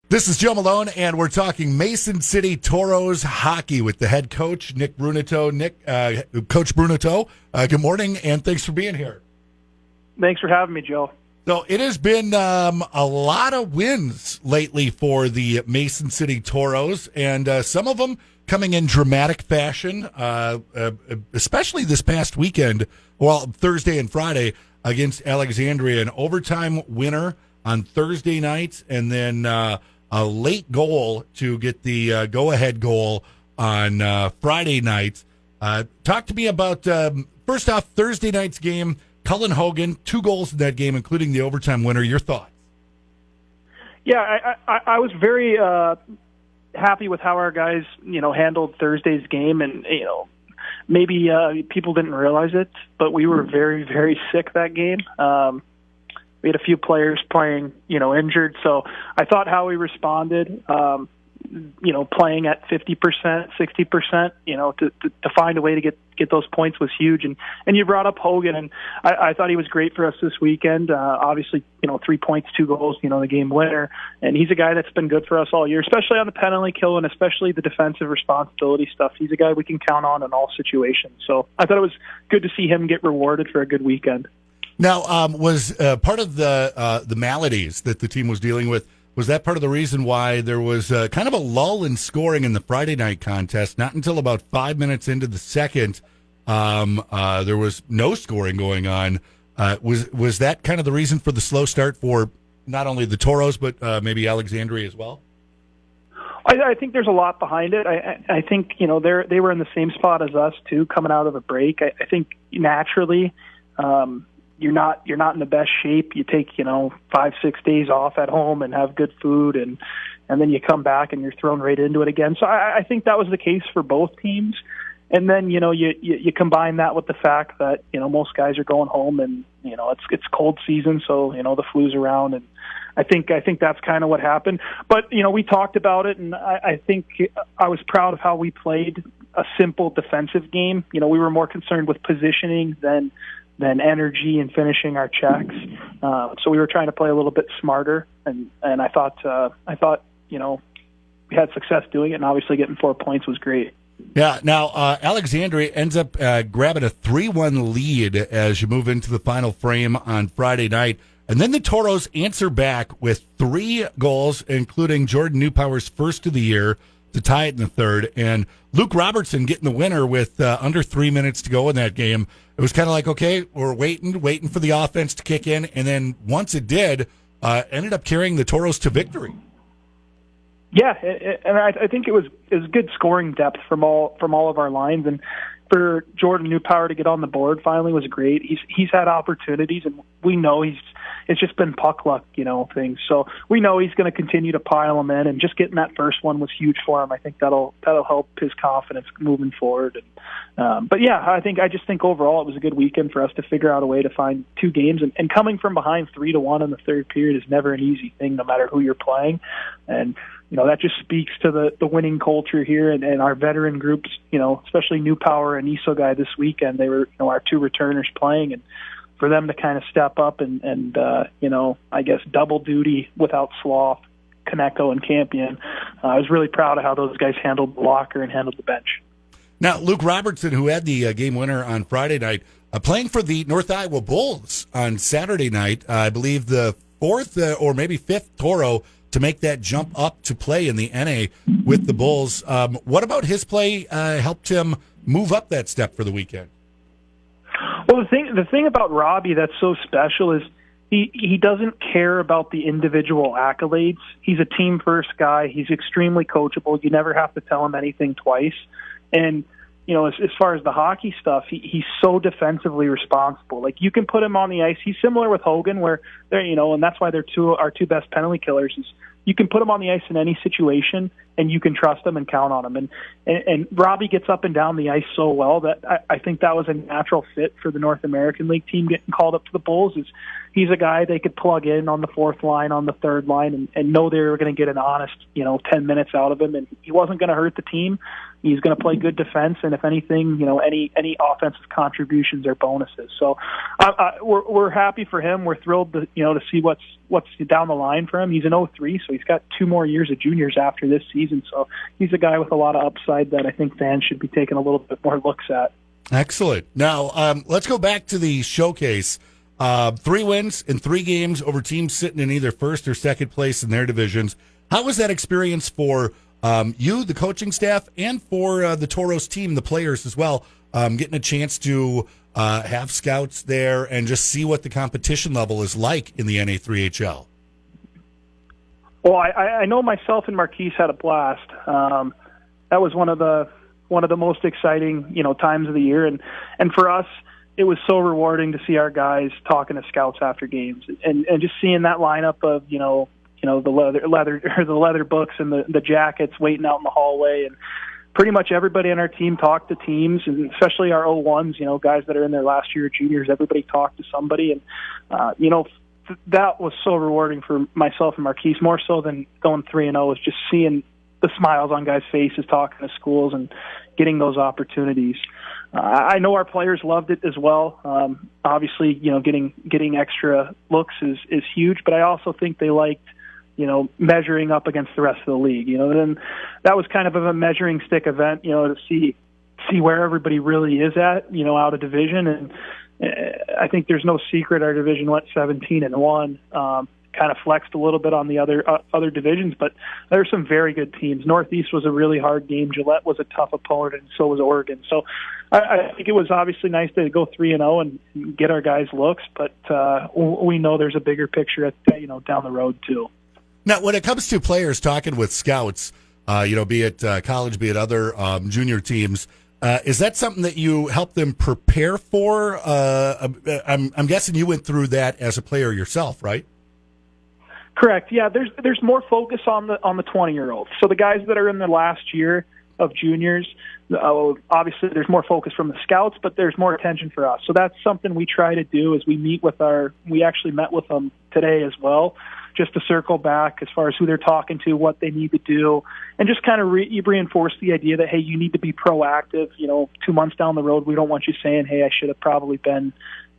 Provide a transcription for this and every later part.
This is Joe Malone, and we're talking Mason City Toros hockey with the head coach, Nick Bruneteau. Coach Bruneteau, good morning, and thanks for being here. Thanks for having me, Joe. So it has been a lot of wins lately for the Mason City Toros, and some of them coming in dramatic fashion, especially this past weekend, Thursday and Friday, against Alexandria, an overtime winner on Thursday night, and then a late goal to get the go-ahead goal on Friday night. Talk to me about, first off, Thursday night's game. Cullen Hogan, 2 goals in that game, including the overtime winner. Your thoughts? Yeah, I was very happy with how our guys, handled Thursday's game, and maybe people didn't realize it, but we were very, very sick that game. We had a few players playing, injured, so I thought how we responded, playing at 50%, 60%, to find a way to get those points was huge. And you brought up Hogan, and I thought he was great for us this weekend. Obviously, 3 points, 2 goals, the game winner. And he's a guy that's been good for us all year, especially on the penalty kill and especially the defensive responsibility stuff. He's a guy we can count on in all situations. So I thought it was good to see him get rewarded for a good weekend. Now, was part of the maladies that the team was dealing with, was that part of the reason why there was kind of a lull in scoring in the Friday night contest? Not until about 5 minutes into the second, there was no scoring going on. Was that kind of the reason for the slow start for not only the Toros, but maybe Alexandria as well? I think there's a lot behind it. I think, they were in the same spot as us, too, coming out of a break. I think naturally you're not in the best shape. You take 5-6 days off at home and have good food, and then you come back and you're thrown right into it again. So I think that was the case for both teams. And then you combine that with the fact that most guys are going home, and it's cold season, so the flu's around, and I think that's kind of what happened. But we talked about it, and I think I was proud of how we played a simple defensive game. We were more concerned with positioning than energy and finishing our checks. So we were trying to play a little bit smarter, and I thought we had success doing it, and obviously getting 4 points was great. Yeah. Now Alexandria ends up grabbing a 3-1 lead as you move into the final frame on Friday night, and then the Toros answer back with 3 goals, including Jordan Newpower's first of the year to tie it in the third, and Luke Robertson getting the winner with under 3 minutes to go in that game. It was kind of like, okay, we're waiting for the offense to kick in, and then once it did, ended up carrying the Toros to victory. Yeah, and I think it was good scoring depth from all of our lines, and for Jordan Newpower to get on the board finally was great. He's had opportunities, and we know it's just been puck luck, things. So we know he's going to continue to pile them in, and just getting that first one was huge for him. I think that'll help his confidence moving forward. But yeah, I just think overall it was a good weekend for us to figure out a way to find 2 games, and coming from behind 3-1 in the third period is never an easy thing, no matter who you're playing. And that just speaks to the winning culture here and our veteran groups, especially Newpower and Iso guy this weekend. They were, our 2 returners playing, and for them to kind of step up and I guess double duty without sloth, Konecko and Campion. I was really proud of how those guys handled the locker and handled the bench. Now, Luke Robertson, who had the game winner on Friday night, playing for the North Iowa Bulls on Saturday night, I believe the 4th or maybe 5th Toro to make that jump up to play in the NA with the Bulls. What about his play helped him move up that step for the weekend? Well, the thing about Robbie that's so special is he doesn't care about the individual accolades. He's a team-first guy. He's extremely coachable. You never have to tell him anything twice. And as far as the hockey stuff, he's so defensively responsible. Like, you can put him on the ice. He's similar with Hogan, where they're, and that's why they're our 2 best penalty killers. Is you can put him on the ice in any situation, and you can trust him and count on him. And Robbie gets up and down the ice so well that I think that was a natural fit for the North American League team getting called up to the Bulls. Is he's a guy they could plug in on the fourth line, on the third line, and know they were going to get an honest, 10 minutes out of him, and he wasn't going to hurt the team. He's going to play good defense, and if anything, any offensive contributions are bonuses. So we're happy for him. We're thrilled to see what's down the line for him. He's an 03, so he's got 2 more years of juniors after this season. So he's a guy with a lot of upside that I think fans should be taking a little bit more looks at. Excellent. Now, let's go back to the showcase. 3 wins in 3 games over teams sitting in either first or second place in their divisions. How was that experience for you, the coaching staff, and for the Toros team, the players as well, getting a chance to have scouts there and just see what the competition level is like in the NA3HL? Well, I know myself and Marquise had a blast. That was one of the most exciting, times of the year, and for us, it was so rewarding to see our guys talking to scouts after games, and just seeing that lineup of the leather books and the jackets waiting out in the hallway, and pretty much everybody on our team talked to teams, and especially our 01s, guys that are in their last year of juniors. Everybody talked to somebody, and that was so rewarding for myself and Marquise, more so than going 3-0, is just seeing the smiles on guys' faces, talking to schools and getting those opportunities. I know our players loved it as well. Obviously, getting extra looks is huge, but I also think they liked, measuring up against the rest of the league. And that was kind of a measuring stick event, to see where everybody really is at, out of division. And I think there's no secret our division went 17-1. Kind of flexed a little bit on the other divisions, but there's some very good teams. Northeast was a really hard game. Gillette was a tough opponent, and so was Oregon. So I think it was obviously nice to go 3-0 and get our guys looks, but we know there's a bigger picture down the road too. Now, when it comes to players talking with scouts, be it college, be it other junior teams, is that something that you help them prepare for? I'm guessing you went through that as a player yourself, right? Correct. Yeah, there's more focus on the 20-year-olds. So the guys that are in their last year of juniors, obviously there's more focus from the scouts, but there's more attention for us. So that's something we try to do as we actually met with them today as well, just to circle back as far as who they're talking to, what they need to do, and just kind of reinforce the idea that, hey, you need to be proactive. 2 months down the road, we don't want you saying, hey, I should have probably been,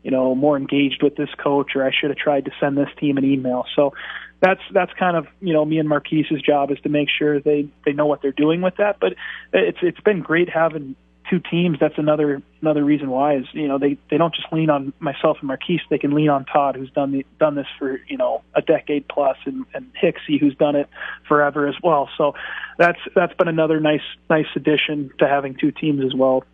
more engaged with this coach, or I should have tried to send this team an email. So that's kind of, me and Marquise's job, is to make sure they know what they're doing with that. But it's been great having 2 teams. That's another reason why is, they don't just lean on myself and Marquise. They can lean on Todd, who's done this for, a decade plus, and Hicksy, who's done it forever as well. So that's been another nice addition to having 2 teams as well.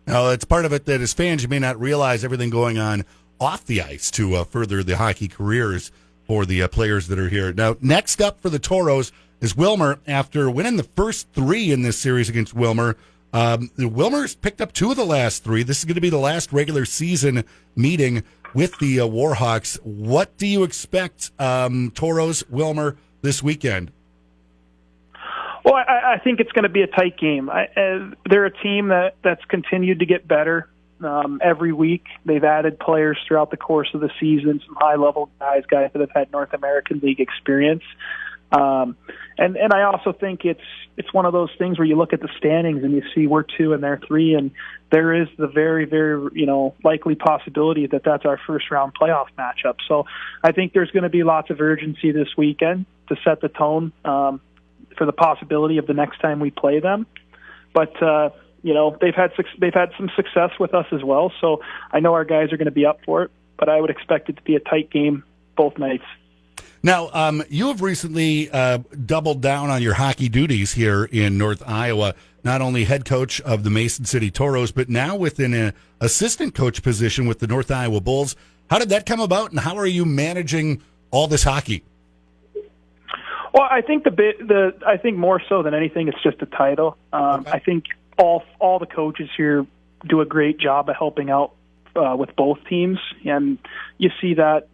Now, it's part of it that as fans, you may not realize everything going on off the ice to further the hockey careers for the players that are here. Now, next up for the Toros is Wilmer. After winning the first 3 in this series against Wilmer, Wilmer's picked up 2 of the last 3. This is going to be the last regular season meeting with the Warhawks. What do you expect, Toros, Wilmer, this weekend? Well, I think it's going to be a tight game. They're a team that's continued to get better every week. They've added players throughout the course of the season, some high-level guys that have had North American League experience. And I also think it's one of those things where you look at the standings and you see we're 2 and they're 3, and there is the very, very likely possibility that that's our first-round playoff matchup. So I think there's going to be lots of urgency this weekend to set the tone for the possibility of the next time we play them. But they've had some success with us as well, so I know our guys are going to be up for it, but I would expect it to be a tight game both nights. Now, you have recently doubled down on your hockey duties here in North Iowa, not only head coach of the Mason City Toros, but now within an assistant coach position with the North Iowa Bulls. How did that come about, and how are you managing all this hockey? Well, I think I think more so than anything, it's just a title. Okay. I think all the coaches here do a great job of helping out with both teams, and you see that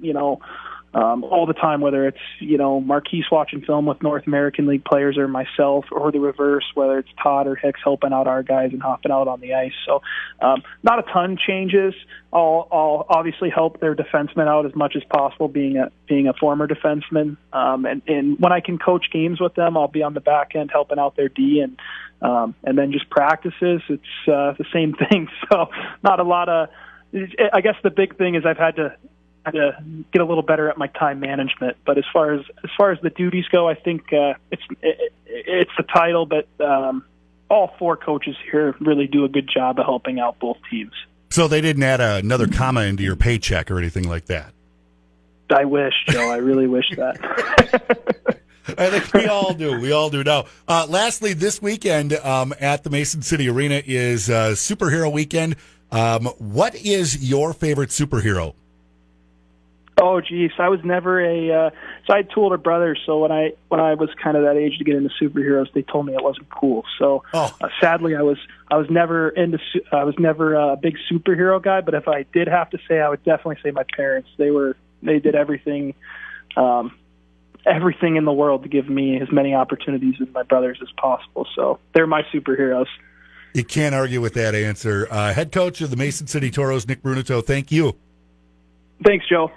all the time, whether it's, Marquise watching film with North American League players or myself, or the reverse, whether it's Todd or Hicks helping out our guys and hopping out on the ice. So not a ton changes. I'll obviously help their defensemen out as much as possible, being a former defenseman. And when I can coach games with them, I'll be on the back end helping out their D, and then just practices. It's the same thing. So not a lot of. I guess the big thing is I've had to get a little better at my time management. But as far as the duties go, I think it's the title. But all four coaches here really do a good job of helping out both teams. So they didn't add another comma into your paycheck or anything like that? I wish, Joe. I really wish that. I think we all do. We all do now. Lastly, this weekend at the Mason City Arena is Superhero Weekend. What is your favorite superhero? Oh, geez, I was never so I had two older brothers. So when I was kind of that age to get into superheroes, they told me it wasn't cool. So sadly, I was never a big superhero guy. But if I did have to say, I would definitely say my parents. They did everything in the world to give me as many opportunities with my brothers as possible. So they're my superheroes. You can't argue with that answer. Head coach of the Mason City Toros, Nick Bruneteau, thank you. Thanks, Joe.